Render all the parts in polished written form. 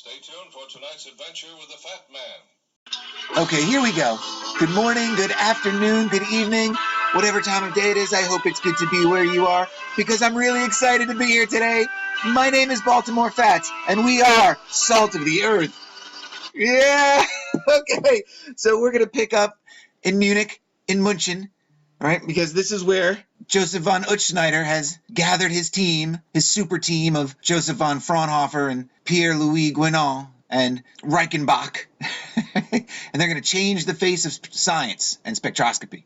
Stay tuned for tonight's adventure with the Fat Man. Okay, here we go. Good morning, good afternoon, good evening, whatever time of day it is. I hope it's good to be where you are because I'm really excited to be here today. My name is Baltimore Fats, and we are Salt of the Earth. Yeah! Okay, so we're going to pick up in Munich, in Munchen, all right, because this is where Joseph von Euchschneider has gathered his team, his super team of Joseph von Fraunhofer and Pierre-Louis Guénon and Reichenbach, and they're going to change the face of science and spectroscopy.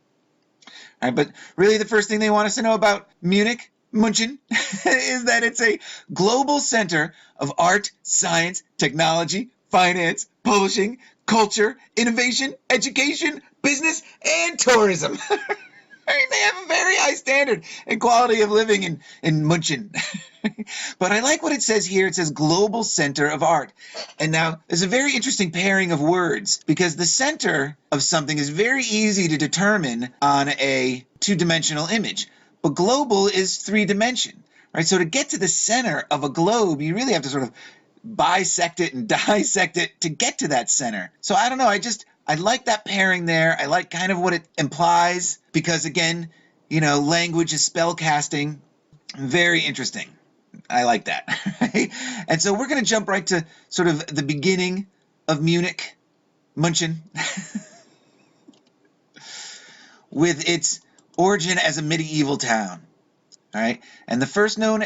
All right, but really the first thing they want us to know about Munich, Munchen, is that it's a global center of art, science, technology, finance, publishing, culture, innovation, education, business, and tourism. They have a very high standard and quality of living in Munchen. But I like what it says here. It says global center of art. And now there's a very interesting pairing of words because the center of something is very easy to determine on a two-dimensional image. But global is three-dimension, right? So to get to the center of a globe, you really have to sort of bisect it and dissect it to get to that center. So I don't know. I like that pairing there. I like kind of what it implies because, again, you know, language is spell casting. Very interesting. I like that. Right? And so we're going to jump right to sort of the beginning of Munich, Munchen, with its origin as a medieval town. All right, and the first known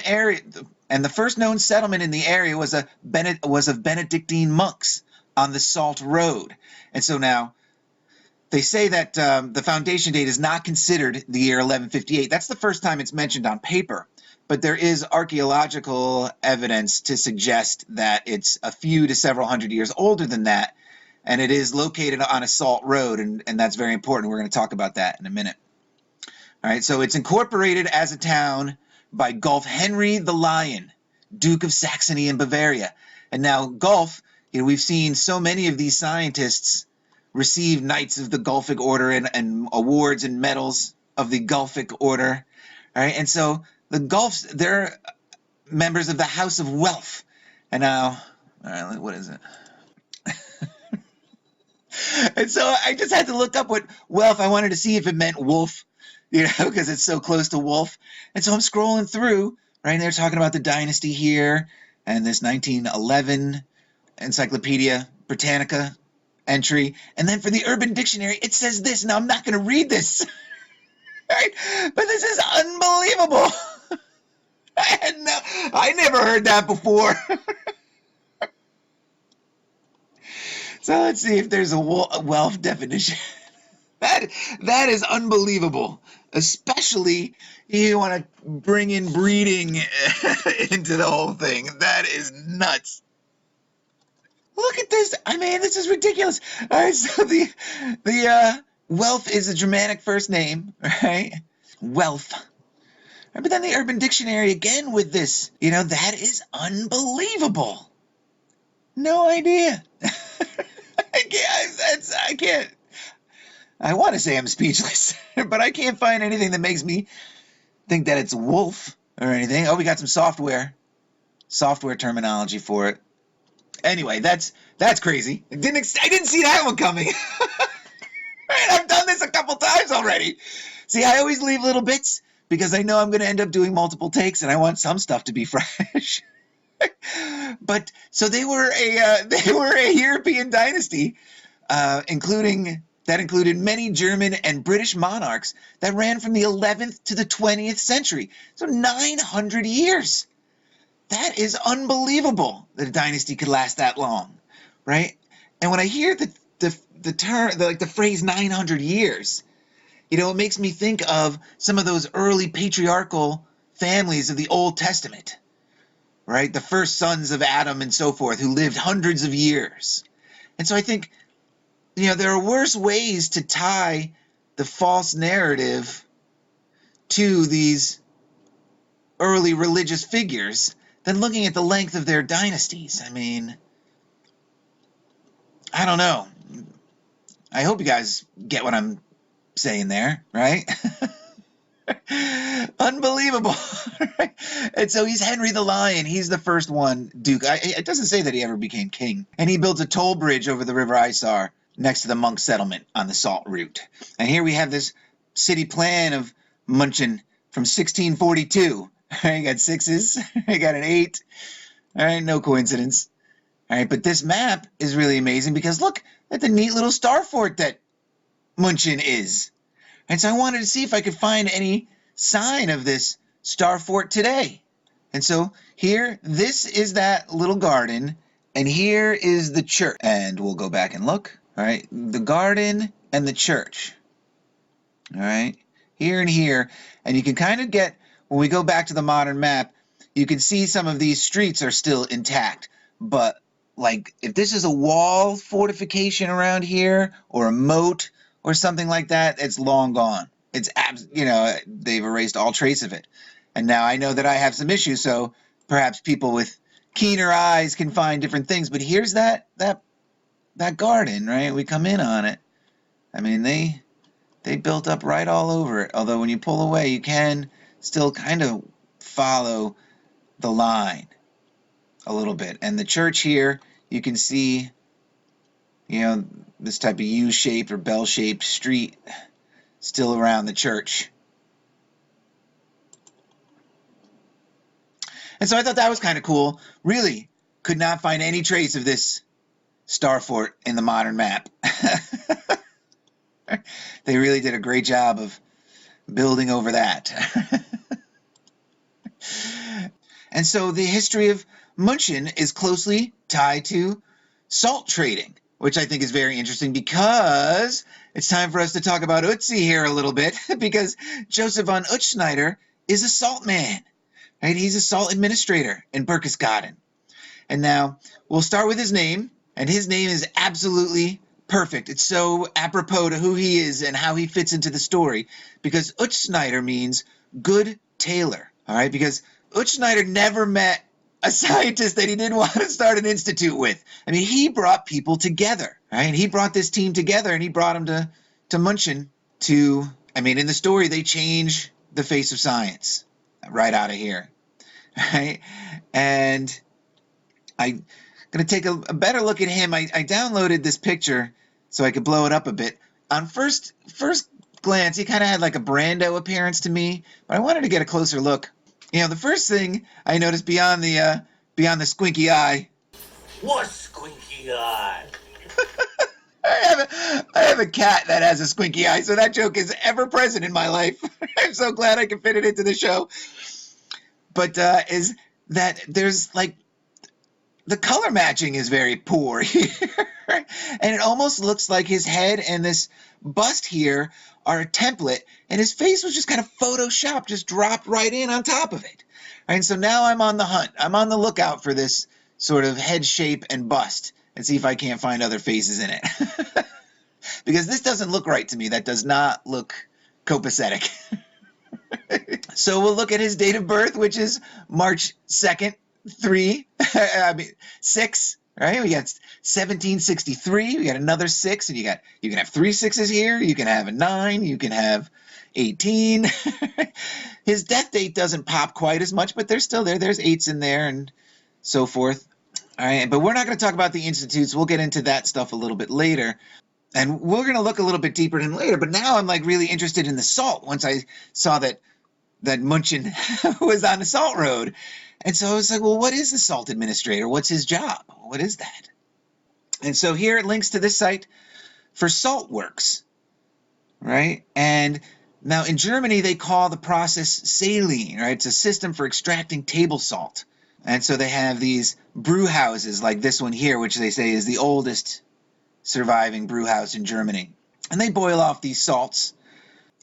settlement in the area was of Benedictine monks on the Salt Road. And so now they say that the foundation date is not considered the year 1158. That's the first time it's mentioned on paper. But there is archaeological evidence to suggest that it's a few to several hundred years older than that. And it is located on a salt road, and that's very important. We're going to talk about that in a minute. All right, so it's incorporated as a town by Gulf Henry the Lion, Duke of Saxony and Bavaria. And now Gulf, you know, we've seen so many of these scientists receive Knights of the Guelphic Order and awards and medals of the Guelphic Order. All right, and so the Guelphs, they're members of the House of Welf. And now, all right, what is it? And so I just had to look up what Welf, I wanted to see if it meant wolf, you know, because it's so close to wolf. And so I'm scrolling through, right, and they're talking about the dynasty here and this 1911 Encyclopedia Britannica entry. And then for the Urban Dictionary, it says this. Now, I'm not going to read this, right? But this is unbelievable. I never heard that before. So let's see if there's a wealth definition. That is unbelievable. Especially you want to bring in breeding into the whole thing. That is nuts. Look at this. I mean, this is ridiculous. All right, so the wealth is a Germanic first name, right? Wealth. But then the Urban Dictionary again with this. You know, that is unbelievable. No idea. I can't. I want to say I'm speechless, but I can't find anything that makes me think that it's wolf or anything. Oh, we got some software terminology for it. Anyway, that's crazy. I didn't see that one coming. Right, I've done this a couple times already. See, I always leave little bits because I know I'm going to end up doing multiple takes, and I want some stuff to be fresh. But so they were a European dynasty, included many German and British monarchs that ran from the 11th to the 20th century. So 900 years. That is unbelievable that a dynasty could last that long, right? And when I hear the term, the phrase 900 years, you know, it makes me think of some of those early patriarchal families of the Old Testament. Right? The first sons of Adam and so forth who lived hundreds of years. And so I think, you know, there are worse ways to tie the false narrative to these early religious figures than looking at the length of their dynasties. I mean, I don't know. I hope you guys get what I'm saying there, right? Unbelievable. And so he's Henry the Lion. He's the first one, Duke. It doesn't say that he ever became king. And he built a toll bridge over the River Isar next to the monk settlement on the salt route. And here we have this city plan of Munchen from 1642. You got sixes. You got an 8. All right, no coincidence. All right, but this map is really amazing because look at the neat little star fort that Munchen is. And so I wanted to see if I could find any sign of this star fort today. And so here, this is that little garden, and here is the church. And we'll go back and look. All right, the garden and the church. All right, here and here. And you can kind of get, when we go back to the modern map, you can see some of these streets are still intact. But like if this is a wall fortification around here or a moat or something like that, it's long gone. It's they've erased all trace of it. And now I know that I have some issues, so perhaps people with keener eyes can find different things. But here's that garden, right? We come in on it. I mean, they built up right all over it. Although when you pull away, you can still kind of follow the line a little bit. And the church here, you can see, this type of U-shaped or bell-shaped street still around the church. And so I thought that was kind of cool. Really could not find any trace of this star fort in the modern map. They really did a great job of building over that. And so the history of Munchen is closely tied to salt trading, which I think is very interesting because it's time for us to talk about Ötzi here a little bit because Joseph von Euchschneider is a salt man, right? He's a salt administrator in Berchtesgaden. And now we'll start with his name, and his name is absolutely perfect. It's so apropos to who he is and how he fits into the story because Euchschneider means good tailor, all right? Because Euchschneider never met a scientist that he didn't want to start an institute with. I mean, he brought people together, right? He brought this team together, and he brought them to Munchen to, in the story, they change the face of science right out of here, right? And I'm going to take a better look at him. I downloaded this picture so I could blow it up a bit. On first glance, he kind of had like a Brando appearance to me, but I wanted to get a closer look. The first thing I noticed beyond the squinky eye. What squinky eye? I have a cat that has a squinky eye, so that joke is ever present in my life. I'm so glad I can fit it into the show. But is that there's like the color matching is very poor here. And it almost looks like his head and this bust here are a template, and his face was just kind of photoshopped, just dropped right in on top of it. And so now I'm on the hunt. I'm on the lookout for this sort of head shape and bust and see if I can't find other faces in it. Because this doesn't look right to me. That does not look copacetic. So we'll look at his date of birth, which is March 2nd, 6. Right, we got 1763. We got another 6, and you can have 3 6s here. You can have a 9. You can have 18. His death date doesn't pop quite as much, but they're still there. There's 8s in there, and so forth. All right, but we're not going to talk about the institutes. We'll get into that stuff a little bit later, and we're going to look a little bit deeper in later. But now I'm like really interested in the salt. Once I saw that Munchen was on the salt road. And so I was like, well, what is the salt administrator? What's his job? What is that? And so here it links to this site for salt works, right? And now in Germany, they call the process saline, right? It's a system for extracting table salt. And so they have these brew houses like this one here, which they say is the oldest surviving brew house in Germany. And they boil off these salts.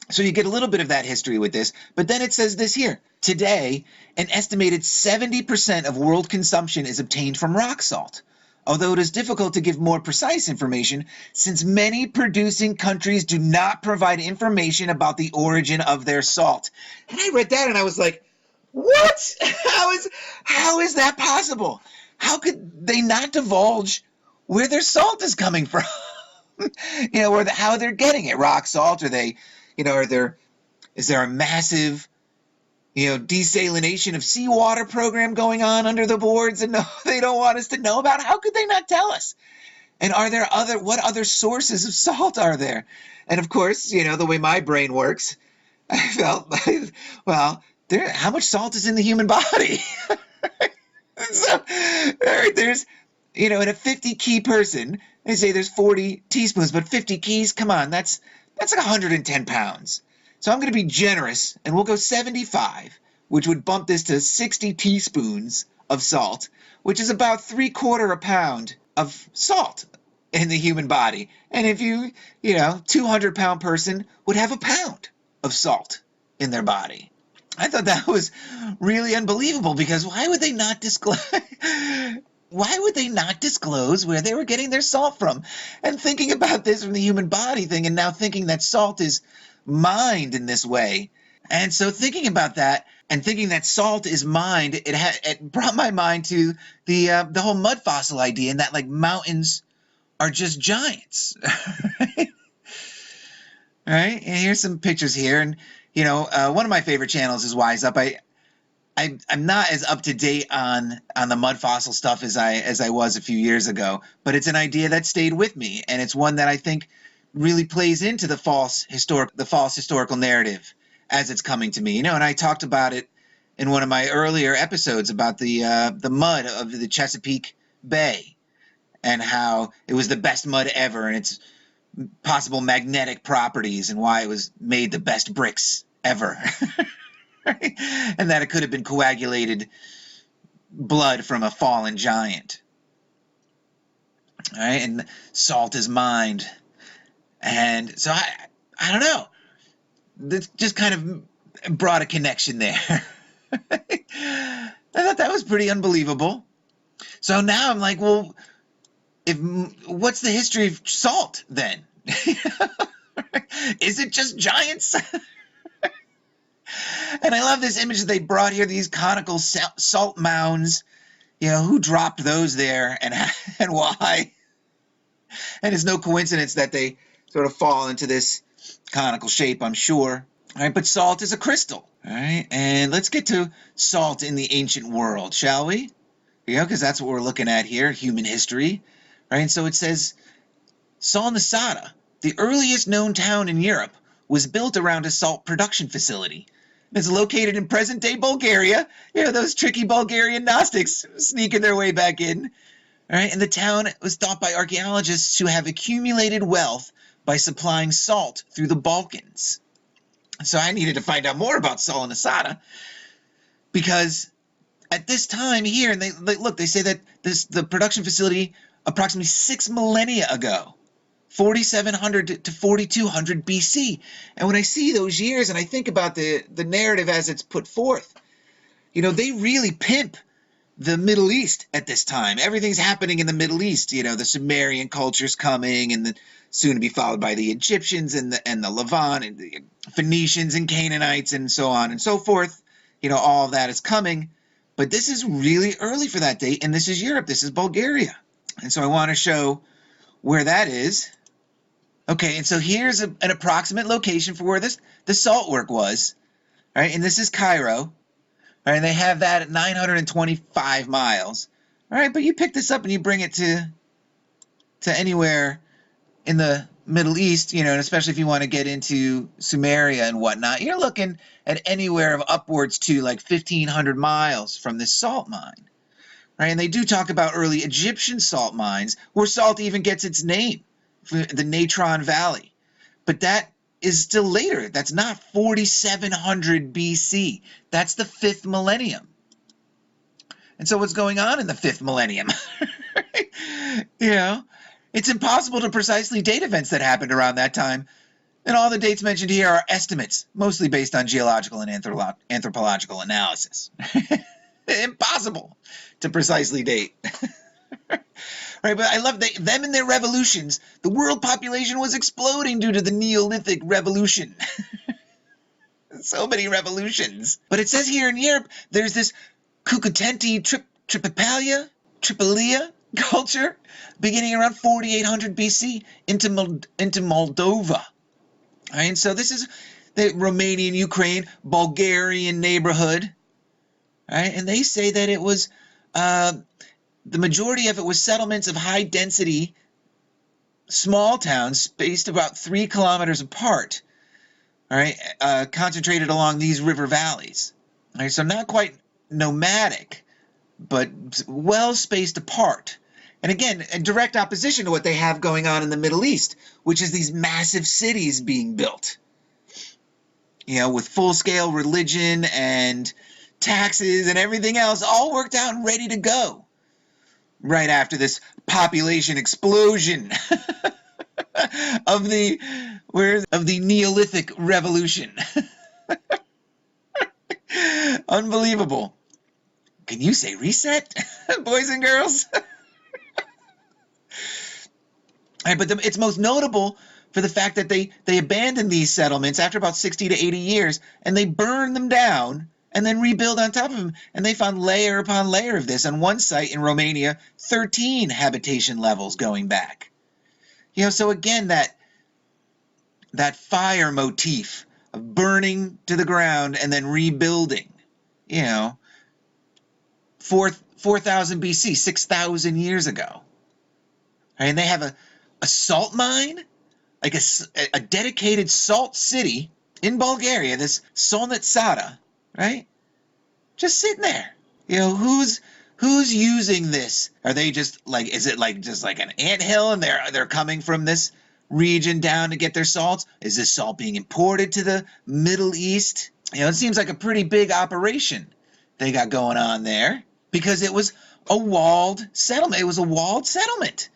So you get a little bit of that history with this. But then it says this here. Today, an estimated 70% of world consumption is obtained from rock salt, although it is difficult to give more precise information since many producing countries do not provide information about the origin of their salt. And I read that and I was like, what? How is that possible? How could they not divulge where their salt is coming from? Or how they're getting it, rock salt, or are there Is there a massive, desalination of seawater program going on under the boards and no, they don't want us to know about? How could they not tell us? And what other sources of salt are there? And of course, the way my brain works, I felt like, well, how much salt is in the human body? So there's, in a 50 key person, they say there's 40 teaspoons, but 50 keys, come on, that's like 110 pounds. So I'm going to be generous, and we'll go 75, which would bump this to 60 teaspoons of salt, which is about 3/4 a pound of salt in the human body. And if 200-pound person would have a pound of salt in their body. I thought that was really unbelievable, because why would they not disclose where they were getting their salt from? And thinking about this from the human body thing, and now thinking that salt is mined in this way. And so thinking about that and thinking that salt is mined, it brought my mind to the whole mud fossil idea, and that like mountains are just giants. Right? And here's some pictures here, and one of my favorite channels is Wise Up. I'm not as up to date on the mud fossil stuff as I was a few years ago, but it's an idea that stayed with me, and it's one that I think really plays into the false historical narrative as it's coming to me. And I talked about it in one of my earlier episodes about the mud of the Chesapeake Bay and how it was the best mud ever, and its possible magnetic properties, and why it was made the best bricks ever. Right? And that it could have been coagulated blood from a fallen giant. All right? And salt is mined. And so I don't know. This just kind of brought a connection there. I thought that was pretty unbelievable. So now I'm like, well, what's the history of salt then? Is it just giants? And I love this image that they brought here, these conical salt mounds. Who dropped those there and why? And it's no coincidence that they sort of fall into this conical shape, I'm sure. All right, but salt is a crystal. All right, and let's get to salt in the ancient world, shall we? Because that's what we're looking at here, human history. Right, and so it says, Salnitana, the earliest known town in Europe, was built around a salt production facility. It's located in present-day Bulgaria. Those tricky Bulgarian Gnostics sneaking their way back in. All right, and the town was thought by archaeologists to have accumulated wealth by supplying salt through the Balkans. So I needed to find out more about Salnitana, because at this time here, and they say that the production facility approximately 6 millennia ago, 4700 to 4200 BC. And when I see those years and I think about the narrative as it's put forth, they really pimp the Middle East at this time. Everything's happening in the Middle East. The Sumerian culture's coming, and soon to be followed by the Egyptians and the Levant and the Phoenicians and Canaanites and so on and so forth. All of that is coming. But this is really early for that date, and this is Europe. This is Bulgaria. And so I want to show where that is. Okay, and so here's an approximate location for where the salt work was. Right, and this is Cairo. Right, and they have that at 925 miles. All right, but you pick this up and you bring it to anywhere in the Middle East, and especially if you want to get into Sumeria and whatnot, you're looking at anywhere of upwards to like 1,500 miles from this salt mine. Right, and they do talk about early Egyptian salt mines, where salt even gets its name, the Natron Valley. But that is still later. That's not 4700 BC. That's the 5th millennium. And so what's going on in the 5th millennium? It's impossible to precisely date events that happened around that time. And all the dates mentioned here are estimates, mostly based on geological and anthropological analysis. Impossible to precisely date. Right, but I love them and their revolutions. The world population was exploding due to the Neolithic Revolution. So many revolutions. But it says here in Europe, there's this Kukutenti Tripolia culture beginning around 4800 BC into Moldova. Right, and so this is the Romanian, Ukraine, Bulgarian neighborhood, right? And they say that it was, the majority of it was settlements of high density, small towns spaced about 3 kilometers apart, all right, concentrated along these river valleys. All right, so not quite nomadic, but well spaced apart. And again, in direct opposition to what they have going on in the Middle East, which is these massive cities being built, with full-scale religion and taxes and everything else all worked out and ready to go right after this population explosion of the Neolithic revolution. Unbelievable. Can you say reset, boys and girls? Right, but it's most notable for the fact that they abandoned these settlements after about 60 to 80 years, and they burned them down and then rebuild on top of them. And they found layer upon layer of this. On one site in Romania, 13 habitation levels going back. So again, that fire motif of burning to the ground and then rebuilding, 4,000 BC, 6,000 years ago. Right, and they have a salt mine, like a dedicated salt city in Bulgaria, this Solnit Sada, right? Just sitting there. Who's using this? Are they just like, is it like just like an anthill and they're coming from this region down to get their salts? Is this salt being imported to the Middle East? It seems like a pretty big operation they got going on there, because it was a walled settlement. It was a walled settlement.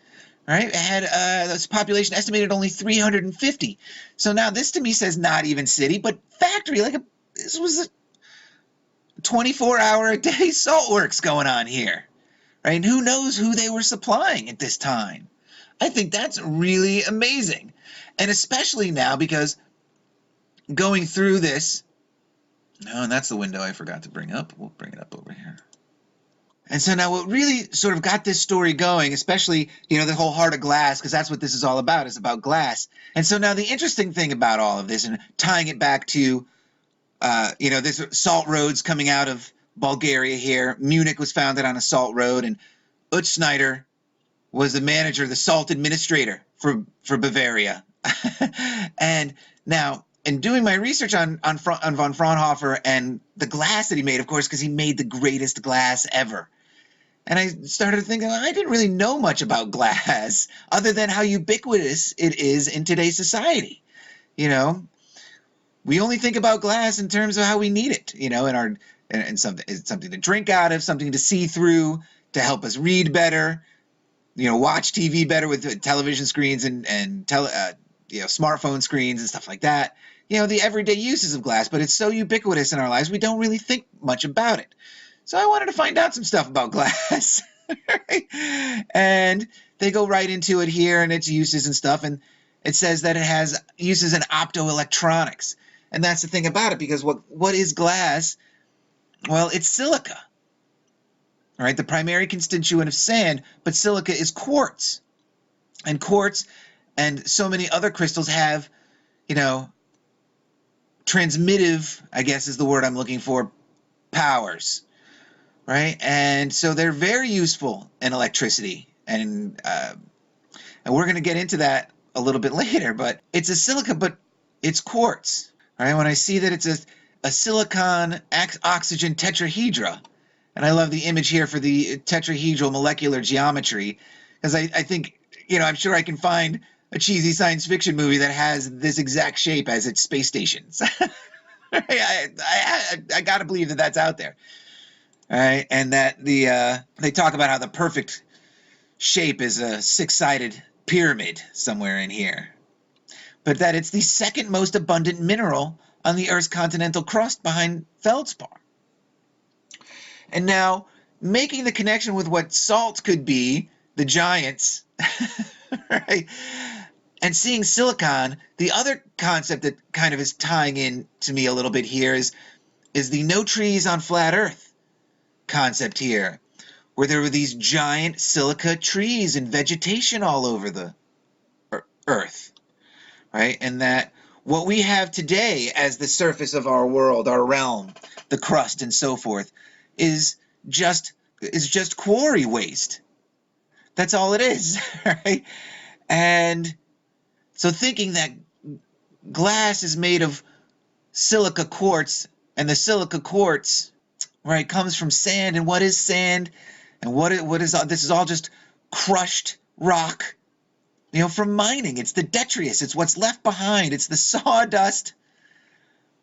Right? It had this population estimated only 350. So now this to me says not even city, but factory. This was a 24-hour-a-day salt works going on here. Right? And who knows who they were supplying at this time. I think that's really amazing. And especially now, because going through this, and that's the window I forgot to bring up. We'll bring it up over here. And so now what really sort of got this story going, especially, the whole Heart of Glass, because that's what this is all about, is about glass. And so now the interesting thing about all of this, and tying it back to, this salt roads coming out of Bulgaria here. Munich was founded on a salt road, and Euchschneider was the manager, the salt administrator for Bavaria. And now, in doing my research on von Fraunhofer and the glass that he made, of course, because he made the greatest glass ever. And I started thinking, I didn't really know much about glass other than how ubiquitous it is in today's society. We only think about glass in terms of how we need it, and something to drink out of, something to see through, to help us read better, watch TV better with television screens and smartphone screens and stuff like that. The everyday uses of glass, but it's so ubiquitous in our lives, we don't really think much about it. So I wanted to find out some stuff about glass. Right? And they go right into it here and its uses and stuff. And it says that it has uses in optoelectronics. And that's the thing about it, because what is glass? Well, it's silica. All right, the primary constituent of sand, but silica is quartz. And quartz and so many other crystals have, transmittive, I guess is the word I'm looking for, powers. Right? And so they're very useful in electricity. And we're going to get into that a little bit later. But it's a silica, but it's quartz. Right? When I see that it's a silicon oxygen tetrahedra, and I love the image here for the tetrahedral molecular geometry, because I think, I'm sure I can find a cheesy science fiction movie that has this exact shape as its space stations. I got to believe that that's out there. All right, and that they talk about how the perfect shape is a 6-sided pyramid somewhere in here. But that it's the second most abundant mineral on the Earth's continental crust behind feldspar. And now, making the connection with what salt could be, the giants, right? And seeing silicon, the other concept that kind of is tying in to me a little bit here is the no trees on flat Earth concept here, where there were these giant silica trees and vegetation all over the Earth, right? And that what we have today as the surface of our world, our realm, the crust and so forth, is just quarry waste. That's all it is, right? And so thinking that glass is made of silica quartz, and the silica quartz, right, comes from sand. And what is sand? And what is this? Is all just crushed rock, from mining. It's the detritus. It's what's left behind. It's the sawdust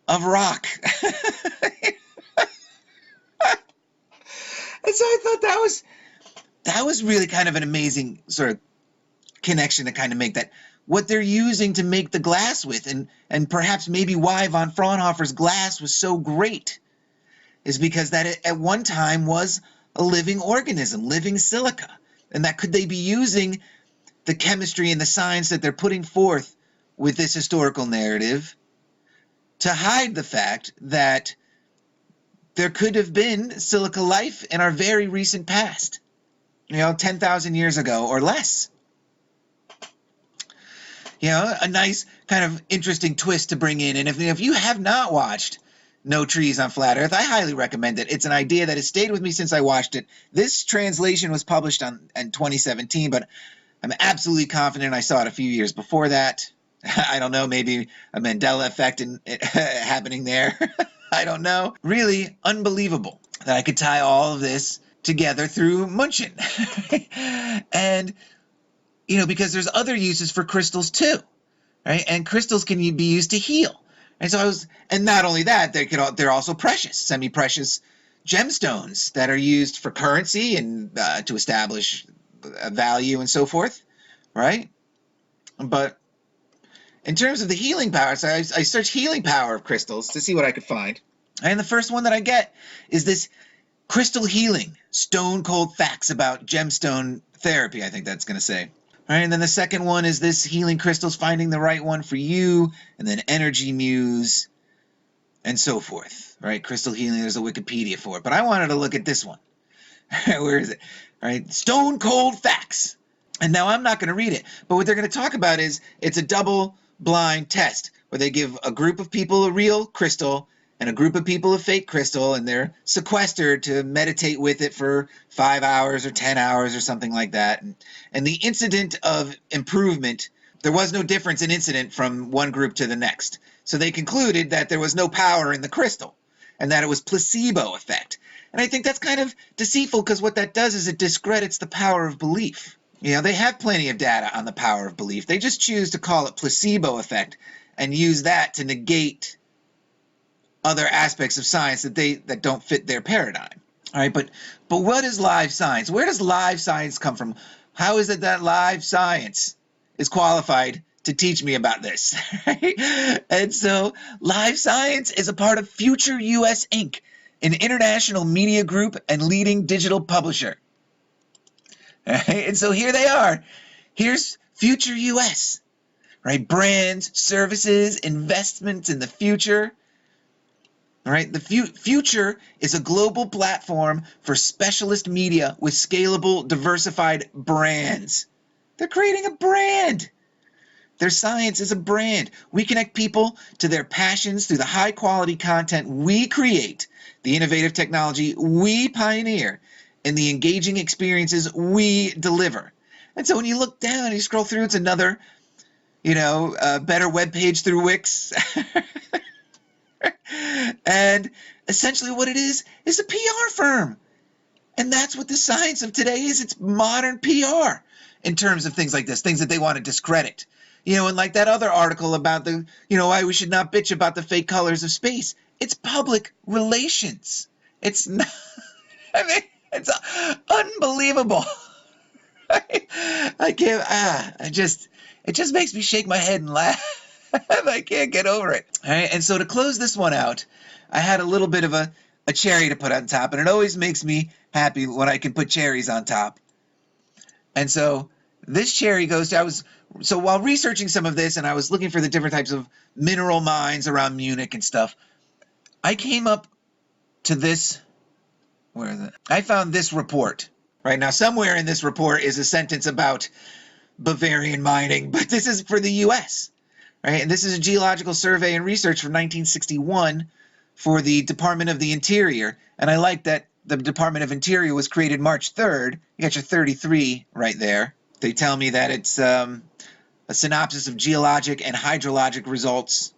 of rock. And so I thought that was really kind of an amazing sort of connection to kind of make that what they're using to make the glass with, and perhaps maybe why von Fraunhofer's glass was so great, is because that it at one time was a living organism, living silica, and that could they be using the chemistry and the science that they're putting forth with this historical narrative to hide the fact that there could have been silica life in our very recent past, 10,000 years ago or less. A nice kind of interesting twist to bring in. And if you have not watched No Trees on Flat Earth, I highly recommend it. It's an idea that has stayed with me since I watched it. This translation was published in 2017, but I'm absolutely confident I saw it a few years before that. I don't know, maybe a Mandela effect happening there. I don't know. Really unbelievable that I could tie all of this together through Muncheon. And because there's other uses for crystals too, right? And crystals can be used to heal. And so and not only that, they're also precious, semi-precious gemstones that are used for currency and to establish a value and so forth, right? But in terms of the healing power, so I searched healing power of crystals to see what I could find. And the first one that I get is this crystal healing, stone cold facts about gemstone therapy, I think that's going to say. All right, and then the second one is this healing crystals, finding the right one for you, and then energy muse, and so forth. Right, crystal healing, there's a Wikipedia for it. But I wanted to look at this one. Where is it? All right, stone cold facts. And now I'm not going to read it, but what they're going to talk about is it's a double-blind test where they give a group of people a real crystal and a group of people a fake crystal, and they're sequestered to meditate with it for 5 hours or 10 hours or something like that. And the incident of improvement, there was no difference in incident from one group to the next. So they concluded that there was no power in the crystal and that it was placebo effect. And I think that's kind of deceitful because what that does is it discredits the power of belief. They have plenty of data on the power of belief. They just choose to call it placebo effect and use that to negate other aspects of science that don't fit their paradigm. All right, but what is live science? Where does live science come from? How is it that live science is qualified to teach me about this? And so live science is a part of Future US Inc., an international media group and leading digital publisher. All right, and so here they are. Here's Future US, right? Brands, services, investments in the future. All right, the Future is a global platform for specialist media with scalable, diversified brands. They're creating a brand. Their science is a brand. We connect people to their passions through the high-quality content we create, the innovative technology we pioneer, and the engaging experiences we deliver. And so when you look down and you scroll through, it's another, better web page through Wix. And essentially what it is a PR firm. And that's what the science of today is. It's modern PR in terms of things like this, things that they want to discredit. And like that other article about why we should not bitch about the fake colors of space. It's public relations. It's not, it's unbelievable. I can't, it just makes me shake my head and laugh. I can't get over it. All right, and so to close this one out, I had a little bit of a cherry to put on top, and it always makes me happy when I can put cherries on top. And so this cherry goes to, so while researching some of this and I was looking for the different types of mineral mines around Munich and stuff, I came up to this, where is it? I found this report. Right now, somewhere in this report is a sentence about Bavarian mining, but this is for the U.S., right? And this is a geological survey and research from 1961 for the Department of the Interior. And I like that the Department of Interior was created March 3rd. You got your 33 right there. They tell me that it's a synopsis of geologic and hydrologic results.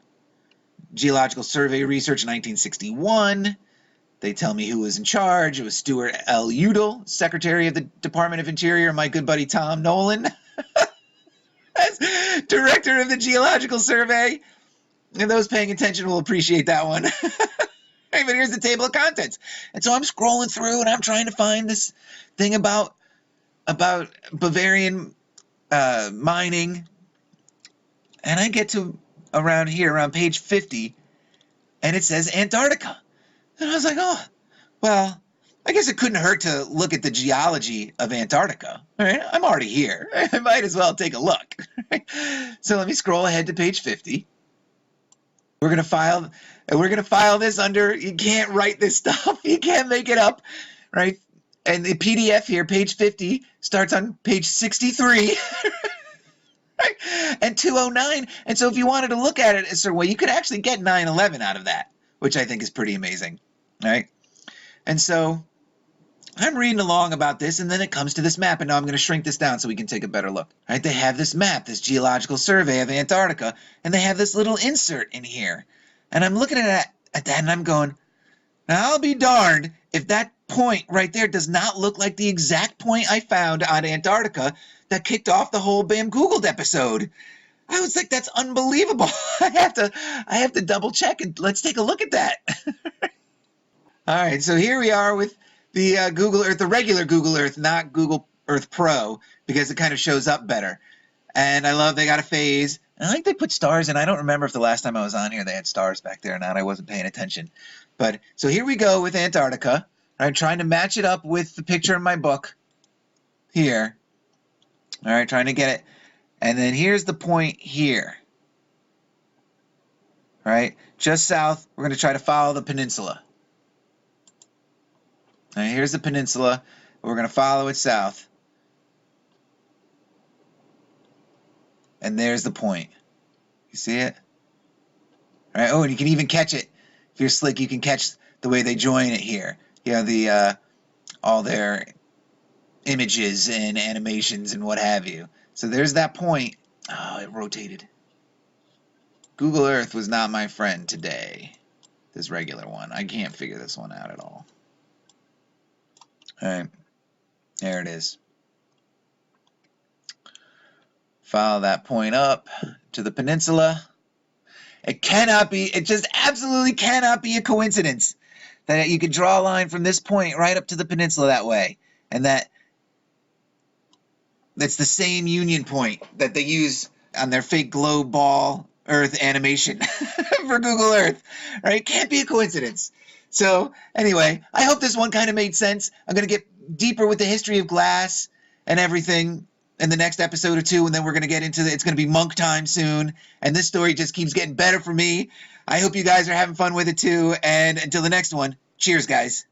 Geological survey research in 1961. They tell me who was in charge. It was Stuart L. Udall, Secretary of the Department of Interior, my good buddy Tom Nolan, as Director of the Geological Survey. And those paying attention will appreciate that one. Hey, but here's the table of contents. And so I'm scrolling through and I'm trying to find this thing about Bavarian mining. And I get to around here, around page 50, and it says Antarctica. And I was like, oh, well, I guess it couldn't hurt to look at the geology of Antarctica. All right, I'm already here. I might as well take a look. So let me scroll ahead to page 50. We're gonna file this under. You can't write this stuff. You can't make it up, right? And the PDF here, page 50, starts on page 63. Right? And 209. And so if you wanted to look at it a certain way, you could actually get 9/11 out of that, which I think is pretty amazing. Right? And so I'm reading along about this, and then it comes to this map, and now I'm going to shrink this down so we can take a better look. Right? They have this map, this geological survey of Antarctica, and they have this little insert in here. And I'm looking at that, and I'm going, now I'll be darned if that point right there does not look like the exact point I found on Antarctica that kicked off the whole Bam Googled episode. I was like, that's unbelievable. I have to double check, and let's take a look at that. All right, so here we are with the Google Earth, the regular Google Earth, not Google Earth Pro, because it kind of shows up better. And I love they got a phase. And I think they put stars in. I don't remember if the last time I was on here they had stars back there or not. I wasn't paying attention. But so here we go with Antarctica. I'm trying to match it up with the picture in my book here. All right, trying to get it. And then here's the point here. All right, just south. We're going to try to follow the peninsula. All right, here's the peninsula. We're going to follow it south. And there's the point. You see it? All right. Oh, and you can even catch it. If you're slick, you can catch the way they join it here. You know, the all their images and animations and what have you. So there's that point. Oh, it rotated. Google Earth was not my friend today. This regular one. I can't figure this one out at all. All right. There it is. Follow that point up to the peninsula. It just absolutely cannot be a coincidence that you could draw a line from this point right up to the peninsula that way. And that's the same union point that they use on their fake globe ball Earth animation for Google Earth. Right? Can't be a coincidence. So anyway, I hope this one kind of made sense. I'm going to get deeper with the history of glass and everything in the next episode or two, and then we're going to get into it's going to be monk time soon, and this story just keeps getting better for me. I hope you guys are having fun with it too, and until the next one, cheers, guys.